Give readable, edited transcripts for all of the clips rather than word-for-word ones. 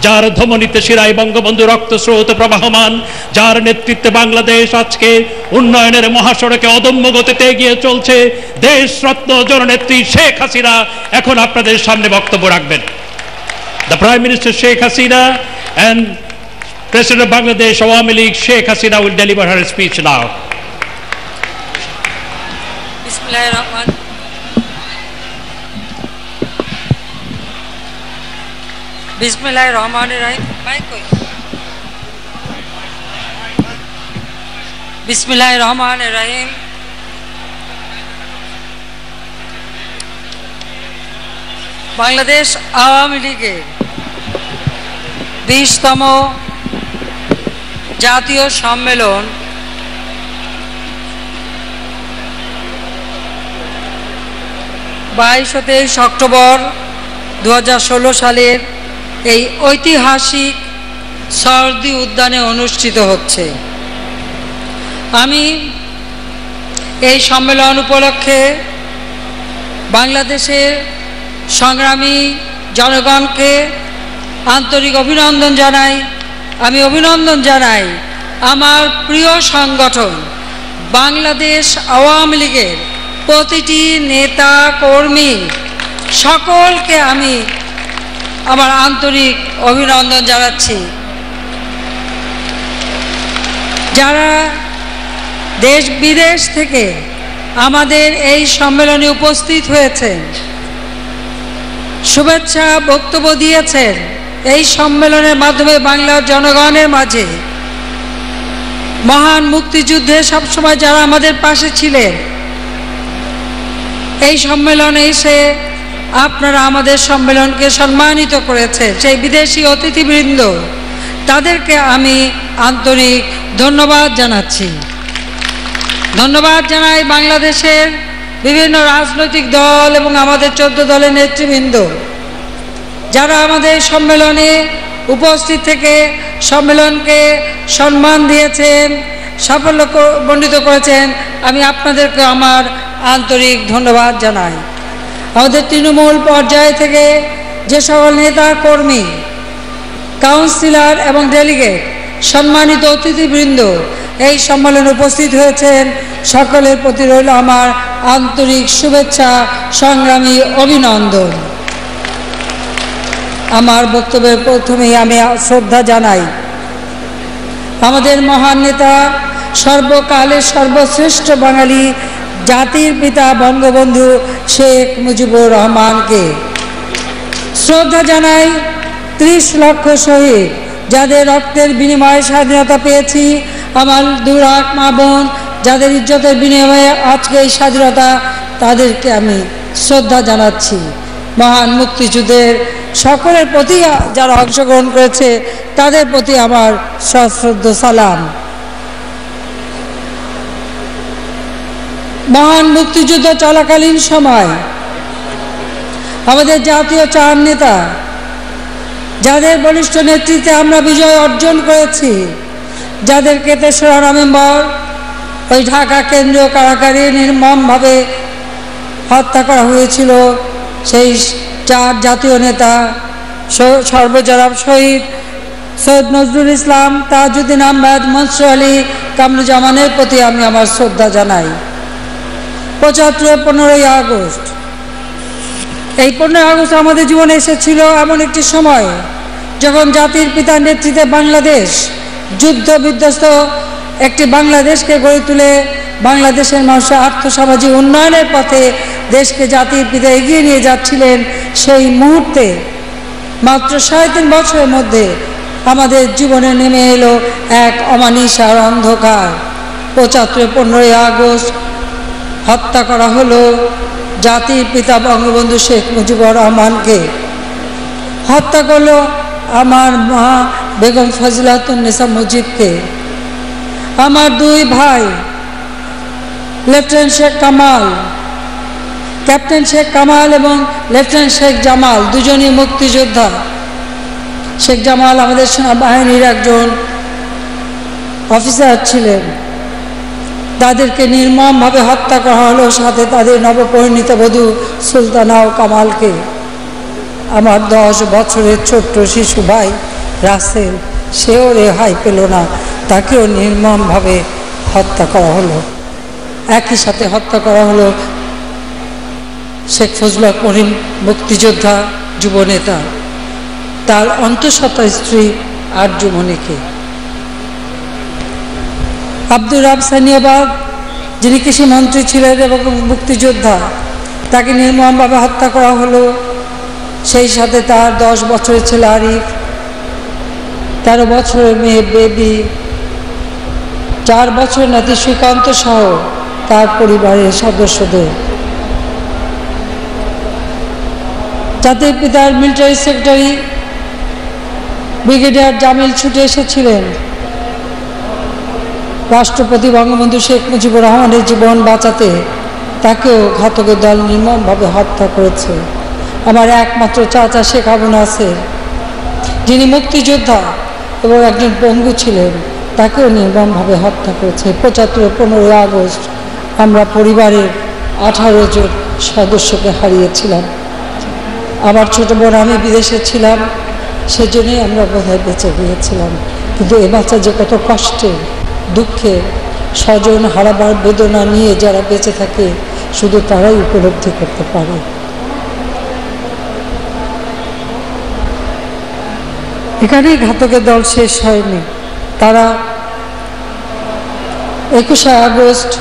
যার ধমনীতে শিরায় বঙ্গবন্ধু রক্তস্রোত প্রবাহমান, যার নেতৃত্বে বাংলাদেশ আজকে উন্নয়নের মহাসড়কে অদম্য গতিতে এগিয়ে চলছে, দেশরত্ন জননেত্রী শেখ হাসিনা এখন আপনাদের সামনে বক্তব্য রাখবেন। The Prime Minister Sheikh Hasina and President of Bangladesh Awami League Sheikh Hasina will deliver her speech now. Bismillahirrahman. Bismillahirrahmanirrahim. Bismillahirrahmanirrahim. Bangladesh Awami লীগের 20তম জাতীয় সম্মেলন বাইশ ও 23 অক্টোবর 2016 সালের এই ঐতিহাসিক সরদি উদ্যানে অনুষ্ঠিত হচ্ছে। আমি এই সম্মেলন উপলক্ষে বাংলাদেশের সংগ্রামী জনগণকে আন্তরিক অভিনন্দন জানাই। আমি অভিনন্দন জানাই আমার প্রিয় সংগঠন বাংলাদেশ আওয়ামী লীগের প্রতিটি নেতা কর্মী সকলকে আমি আমার আন্তরিক অভিনন্দন জানাচ্ছি। যারা দেশ বিদেশ থেকে আমাদের এই সম্মেলনে উপস্থিত হয়েছেন, শুভেচ্ছা বক্তব্য দিয়েছেন, এই সম্মেলনের মাধ্যমে বাংলার জনগণের মাঝে মহান মুক্তিযুদ্ধে সবসময় যারা আমাদের পাশে ছিলেন, এই সম্মেলনে এসে আপনারা আমাদের সম্মেলনকে সম্মানিত করেছেন, সেই বিদেশি অতিথিবৃন্দ, তাদেরকে আমি আন্তরিক ধন্যবাদ জানাচ্ছি। ধন্যবাদ জানাই বাংলাদেশের বিভিন্ন রাজনৈতিক দল এবং আমাদের 14 দলের নেতৃবৃন্দ যারা আমাদের সম্মেলনে উপস্থিত থেকে সম্মেলনকে সম্মান দিয়েছেন, সাফল্য মণ্ডিত করেছেন। আমি আপনাদেরকে আমার আন্তরিক ধন্যবাদ জানাই। আমাদের তৃণমূল পর্যায় থেকে যে সকল নেতা কর্মী, কাউন্সিলর এবং ডেলিগেট, সম্মানিত অতিথিবৃন্দ এই সম্মেলনে উপস্থিত হয়েছেন, সকলের প্রতি রইল আমার আন্তরিক শুভেচ্ছা, সংগ্রামী অভিনন্দন। আমার বক্তব্যের প্রথমেই আমি শ্রদ্ধা জানাই আমাদের মহান নেতা, সর্বকালের সর্বশ্রেষ্ঠ বাঙালি জাতির পিতা বঙ্গবন্ধু শেখ মুজিবুর রহমানকে। শ্রদ্ধা জানাই 30 লক্ষ শহীদ যাদের রক্তের বিনিময়ে স্বাধীনতা পেয়েছি, আমার 2 লাখ মা বোন যাদের ইজ্জতের বিনিময়ে আজকে এই স্বাধীনতা, তাদেরকে আমি শ্রদ্ধা জানাচ্ছি। মহান মুক্তিযুদ্ধের সকলের প্রতি যারা অংশগ্রহণ করেছে তাদের প্রতি আমার সশ্রদ্ধ সালাম। মহান মুক্তিযুদ্ধ চলাকালীন সময় আমাদের জাতীয় 4 নেতা যাদের বলিষ্ঠ নেতৃত্বে আমরা বিজয় অর্জন করেছি, যাদেরকে 3রা নভেম্বর ওই ঢাকা কেন্দ্রীয় কারাগারে নির্মমভাবে হত্যা করা হয়েছিল, সেই 4 জাতীয় নেতা সর্বজনাব শহীদ সৈয়দ নজরুল ইসলাম, তাজউদ্দিন আহমেদ, মনসুর আলী, কামরুজ্জামানের প্রতি আমি আমার শ্রদ্ধা জানাই। 75 15ই আগস্ট, এই 15ই আগস্ট আমাদের জীবনে এসেছিল এমন একটি সময় যখন জাতির পিতার নেতৃত্বে বাংলাদেশ যুদ্ধ বিধ্বস্ত একটি বাংলাদেশকে গড়ে তুলে বাংলাদেশের মানুষের আর্থসামাজিক উন্নয়নের পথে দেশকে জাতির পিতা এগিয়ে নিয়ে যাচ্ছিলেন। সেই মুহূর্তে মাত্র 3.5 বছরের মধ্যে আমাদের জীবনে নেমে এলো এক অমানিসার অন্ধকার। 75 15ই আগস্ট হত্যা করা হলো জাতির পিতা বঙ্গবন্ধু শেখ মুজিবুর রহমানকে। হত্যা করলো আমার মা বেগম ফজিলাতুন্নেসা মুজিবকে। আমার 2 ভাই লেফটেন্যান্ট শেখ কামাল, ক্যাপ্টেন শেখ কামাল এবং লেফটেন্যান্ট শেখ জামাল, দুজনই মুক্তিযোদ্ধা। শেখ জামাল আমাদের সেনাবাহিনীর একজন অফিসার ছিলেন। তাদেরকে নির্মমভাবে হত্যা করা হলো, সাথে তাদের নবপরিণীত বধূ সুলতানা ও কামালকে। আমার 10 বছরের ছোট্ট শিশু ভাই রাসেল, সেও রেহাই পেল না, তাকেও নির্মমভাবে হত্যা করা হলো। একই সাথে হত্যা করা হলো শেখ ফজলুল হক মনির, মুক্তিযোদ্ধা, যুবনেতা, তার অন্তঃসত্ত্বা স্ত্রী আরজুমনিকে। আব্দুর রাব সানিয়াবাদ, যিনি কৃষিমন্ত্রী ছিলেন এবং মুক্তিযোদ্ধা, তাকে নির্মমভাবে হত্যা করা হলো। সেই সাথে তার 10 বছরের ছেলে আরিফ, 13 বছরের মেয়ে বেবি, 4 বছরের নাতি সুকান্ত সহ তার পরিবারের সদস্যদের। জাতির পিতার মিলিটারি সেক্রেটারি ব্রিগেডিয়ার জামিল ছুটে এসেছিলেন। রাষ্ট্রপতি বঙ্গবন্ধু শেখ মুজিবুর রহমানের জীবন বাঁচাতে তাকেও ঘাতকের দল নির্মমভাবে হত্যা করেছে। আমার একমাত্র চাচা শেখ আবু নাসের, যিনি মুক্তিযোদ্ধা এবং একজন পঙ্গু ছিলেন, তাকেও নির্মমভাবে হত্যা করেছে। 15 আগস্ট আমরা পরিবারের 18 জন সদস্যকে হারিয়েছিলাম। আমার ছোট বোন, আমি বিদেশে ছিলাম, সেজন্যই আমরা বোধহয় বেঁচে গিয়েছিলাম। কিন্তু এ বাচ্চা যে কত কষ্টে, দুঃখে, স্বজন হারাবার বেদনা নিয়ে যারা বেঁচে থাকে, শুধু তারাই উপলব্ধি করতে পারে। এখানেই ঘাতকের দল শেষ হয়নি। তারা 21 আগস্ট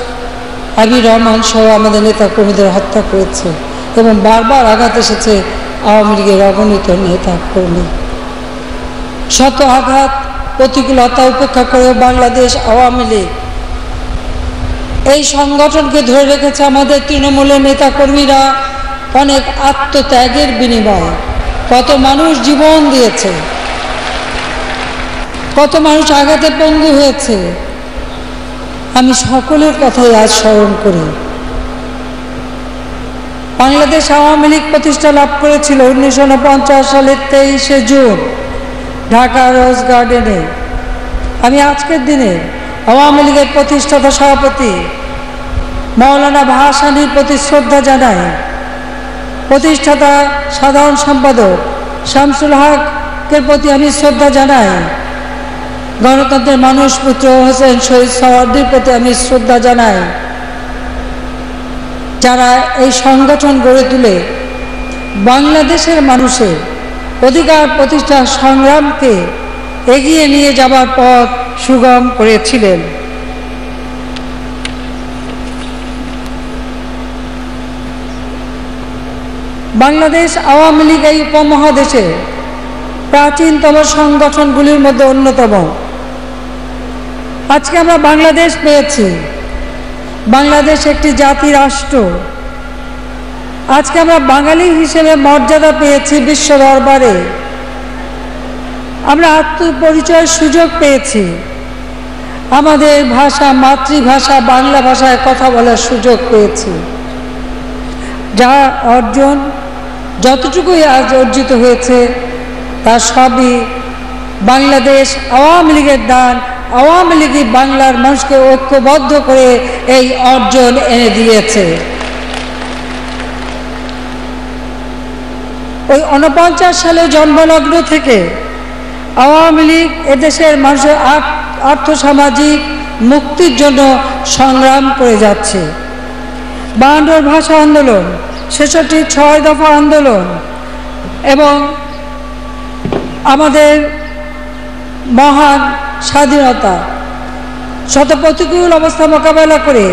আবির রহমান সহ আমাদের নেতা কর্মীদের হত্যা করেছে এবং বারবার আঘাত এসেছে আওয়ামী লীগের অগণিত নেতা কর্মী। শত আঘাত, প্রতিকূলতা উপেক্ষা করেও বাংলাদেশ আওয়ামী লীগ এই সংগঠনকে ধরে রেখেছে আমাদের তৃণমূলের নেতা কর্মীরা অনেক আত্মত্যাগের বিনিময়ে। কত মানুষ জীবন দিয়েছে, কত মানুষ আঘাতে পঙ্গু হয়েছে। আমি সকলের কথাই আজ স্মরণ করি। বাংলাদেশ আওয়ামী লীগ প্রতিষ্ঠা লাভ করেছিল 1949 সালের 23শে জুন ঢাকা রোজ গার্ডেনে। আমি আজকের দিনে আওয়ামী লীগের প্রতিষ্ঠাতা সভাপতি মাওলানা ভাসানীর প্রতি শ্রদ্ধা জানাই। প্রতিষ্ঠাতা সাধারণ সম্পাদক শামসুল হকের প্রতি আমি শ্রদ্ধা জানাই। গণতন্ত্রের মানুষ পুত্র হোসেন শহীদ সোহরাওয়ার্দীর প্রতি আমি শ্রদ্ধা জানাই, যারা এই সংগঠন গড়ে তুলে বাংলাদেশের মানুষের অধিকার প্রতিষ্ঠার সংগ্রামকে এগিয়ে নিয়ে যাবার পথ সুগম করেছিলেন। বাংলাদেশ আওয়ামী লীগ এই উপমহাদেশে প্রাচীনতম সংগঠনগুলির মধ্যে অন্যতম। আজকে আমরা বাংলাদেশ পেয়েছি, বাংলাদেশ একটি জাতি রাষ্ট্র। আজকে আমরা বাঙালি হিসেবে মর্যাদা পেয়েছি বিশ্ব দরবারে। আমরা আত্মপরিচয়ের সুযোগ পেয়েছি। আমাদের ভাষা, মাতৃভাষা বাংলা ভাষায় কথা বলার সুযোগ পেয়েছি। যা অর্জন, যতটুকুই আজ অর্জিত হয়েছে, তার সবই বাংলাদেশ আওয়ামী লীগের দান। আওয়ামী লীগই বাংলার মানুষকে ঐক্যবদ্ধ করে এই অর্জন এনে দিয়েছে। ওই 49 সালে জন্মলগ্ন থেকে আওয়ামী লীগ এদেশের মানুষের আর্থসামাজিক মুক্তির জন্য সংগ্রাম করে যাচ্ছে। 52 ভাষা আন্দোলন, 66 6 দফা আন্দোলন এবং আমাদের মহান স্বাধীনতা, শত প্রতিকূল অবস্থা মোকাবেলা করে,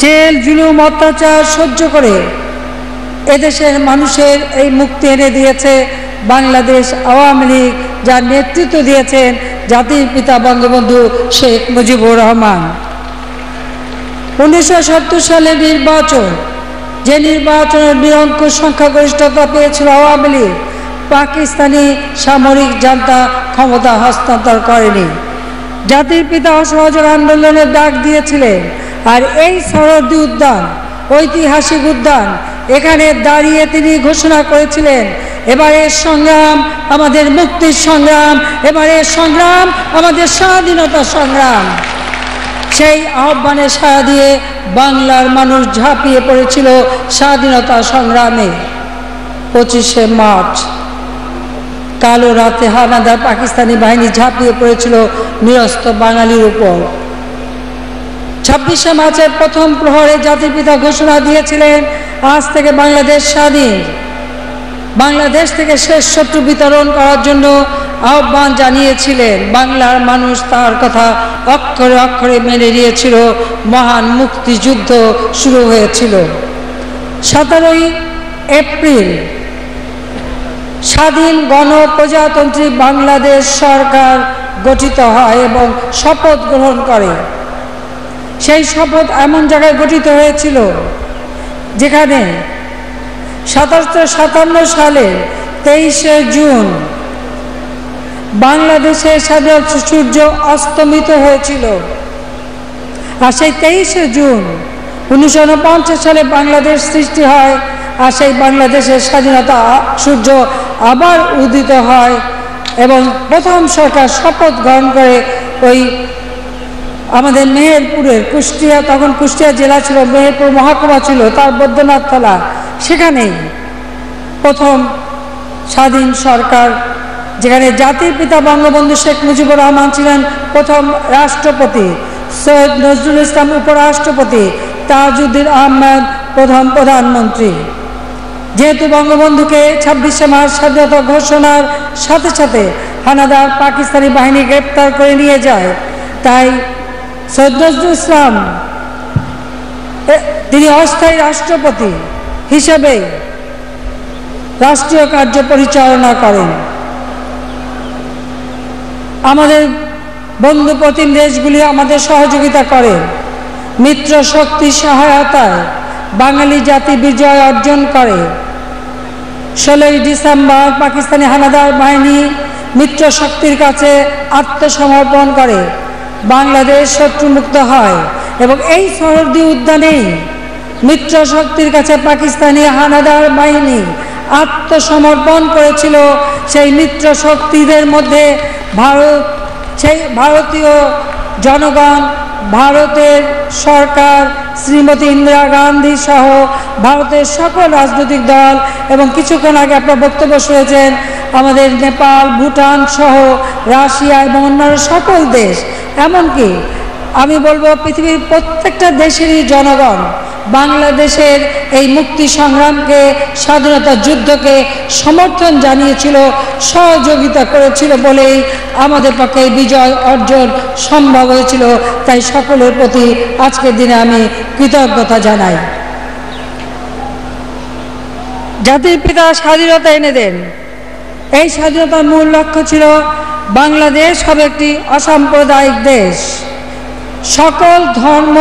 জেল জুলুম অত্যাচার সহ্য করে এদেশের মানুষের এই মুক্তি এনে দিয়েছে বাংলাদেশ আওয়ামী লীগ, যার নেতৃত্ব দিয়েছেন জাতির পিতা বঙ্গবন্ধু শেখ মুজিবুর রহমান। 1970 সালের নির্বাচন, যে নির্বাচনের নিরঙ্কুশ সংখ্যাগরিষ্ঠতা পেয়েছিল আওয়ামী লীগ, পাকিস্তানি সামরিক জান্তা ক্ষমতা হস্তান্তর করেনি। জাতির পিতা অসহযোগ আন্দোলনের ডাক দিয়েছিলেন। আর এই সোহরাওয়ার্দী উদ্যান, ঐতিহাসিক উদ্যান, এখানে দাঁড়িয়ে তিনি ঘোষণা করেছিলেন, এবারের সংগ্রাম আমাদের মুক্তির সংগ্রাম, এবারের সংগ্রাম আমাদের স্বাধীনতা সংগ্রাম। সেই আহ্বানে সাড়া দিয়ে বাংলার মানুষ ঝাঁপিয়ে পড়েছিল স্বাধীনতা সংগ্রামে। 25শে মার্চ কালো রাতে হানাদার পাকিস্তানি বাহিনী ঝাঁপিয়ে পড়েছিল নিরস্ত বাঙালির উপর। 26শে মার্চের প্রথম প্রহরে জাতির পিতা ঘোষণা দিয়েছিলেন, আজ থেকে বাংলাদেশ স্বাধীন। বাংলাদেশ থেকে শেষ শত্রু বিতরণ করার জন্য আহ্বান জানিয়েছিলেন। বাংলার মানুষ তার কথা অক্ষরে অক্ষরে মেনে নিয়েছিল। মহান মুক্তিযুদ্ধ শুরু হয়েছিল। 17ই এপ্রিল স্বাধীন গণপ্রজাতন্ত্রী বাংলাদেশ সরকার গঠিত হয় এবং শপথ গ্রহণ করে। সেই শপথ এমন জায়গায় গঠিত হয়েছিল যেখানে 1757 সালে 23শে জুন বাংলাদেশের স্বাধীনতা সূর্য অস্তমিত হয়েছিল। আর সেই 23শে জুন 1949 সালে বাংলাদেশ সৃষ্টি হয়। আর সেই বাংলাদেশের স্বাধীনতা সূর্য আবার উদিত হয় এবং প্রথম সরকার শপথ গ্রহণ করে ওই আমাদের মেহেরপুরের কুষ্টিয়া, তখন কুষ্টিয়া জেলা ছিল, মেহেরপুর মহকুমা ছিল, তার বৈদ্যনাথতলা, সেখানেই প্রথম স্বাধীন সরকার, যেখানে জাতির পিতা বঙ্গবন্ধু শেখ মুজিবুর রহমান ছিলেন প্রথম রাষ্ট্রপতি, সৈয়দ নজরুল ইসলাম উপরাষ্ট্রপতি, তাজউদ্দিন আহমেদ প্রথম প্রধানমন্ত্রী। যেহেতু বঙ্গবন্ধুকে 26শে মার্চ স্বাধীনতা ঘোষণার সাথে সাথে হানাদার পাকিস্তানি বাহিনী গ্রেপ্তার করে নিয়ে যায়, তাই সৈয়দ নজরুল ইসলাম তিনি অস্থায়ী রাষ্ট্রপতি হিসেবে রাষ্ট্রীয় কার্য পরিচালনা করেন। আমাদের বন্ধু প্রতিম দেশগুলি আমাদের সহযোগিতা করে। মিত্র শক্তির সহায়তায় বাঙালি জাতি বিজয় অর্জন করে। 16ই ডিসেম্বর পাকিস্তানি হানাদার বাহিনী মিত্র শক্তির কাছে আত্মসমর্পণ করে। বাংলাদেশ শত্রুমুক্ত হয় এবং এই সরহদি উদ্যানেই মিত্র শক্তির কাছে পাকিস্তানি হানাদার বাহিনী আত্মসমর্পণ করেছিল। সেই মিত্র শক্তিদের মধ্যে ভারতীয় জনগণ, ভারতের সরকার, শ্রীমতী ইন্দিরা গান্ধী সহ ভারতের সকল রাজনৈতিক দল এবং কিছুক্ষণ আগে আপনার বক্তব্য শুনেছেন আমাদের নেপাল, ভুটান সহ রাশিয়া এবং অন্যান্য সকল দেশ, এমনকি আমি বলবো পৃথিবীর প্রত্যেকটা দেশেরই জনগণ বাংলাদেশের এই মুক্তি সংগ্রামকে, স্বাধীনতা যুদ্ধকে সমর্থন জানিয়েছিল, সহযোগিতা করেছিল বলেই আমাদের পক্ষে বিজয় অর্জন সম্ভব হয়েছিল। তাই সকলের প্রতি আজকের দিনে আমি কৃতজ্ঞতা জানাই। জাতির পিতা স্বাধীনতা এনে দেন। এই স্বাধীনতার মূল লক্ষ্য ছিল বাংলাদেশ হবে একটি অসাম্প্রদায়িক দেশ। সকল ধর্ম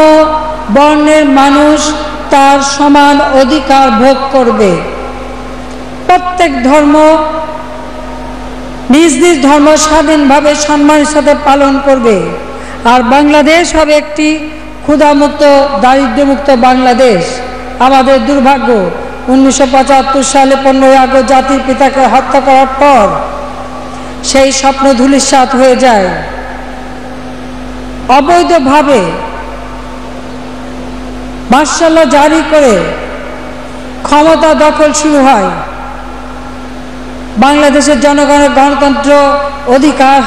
বর্ণের মানুষ তার সমান অধিকার ভোগ করবে। প্রত্যেক ধর্ম নিজ নিজ ধর্ম স্বাধীনভাবে সম্মানের সাথে পালন করবে। আর বাংলাদেশ হবে একটি ক্ষুধামুক্ত, দারিদ্র্যমুক্ত বাংলাদেশ। আমাদের দুর্ভাগ্য 1975 সালে 15ই আগস্ট জাতির পিতাকে হত্যা করার পর সেই স্বপ্ন ধূলিসাৎ হয়ে যায়। অবৈধভাবে মার্শাল ল জারি করে ক্ষমতা দখল শুরু হয়। বাংলাদেশের জনগণের গণতন্ত্র অধিকার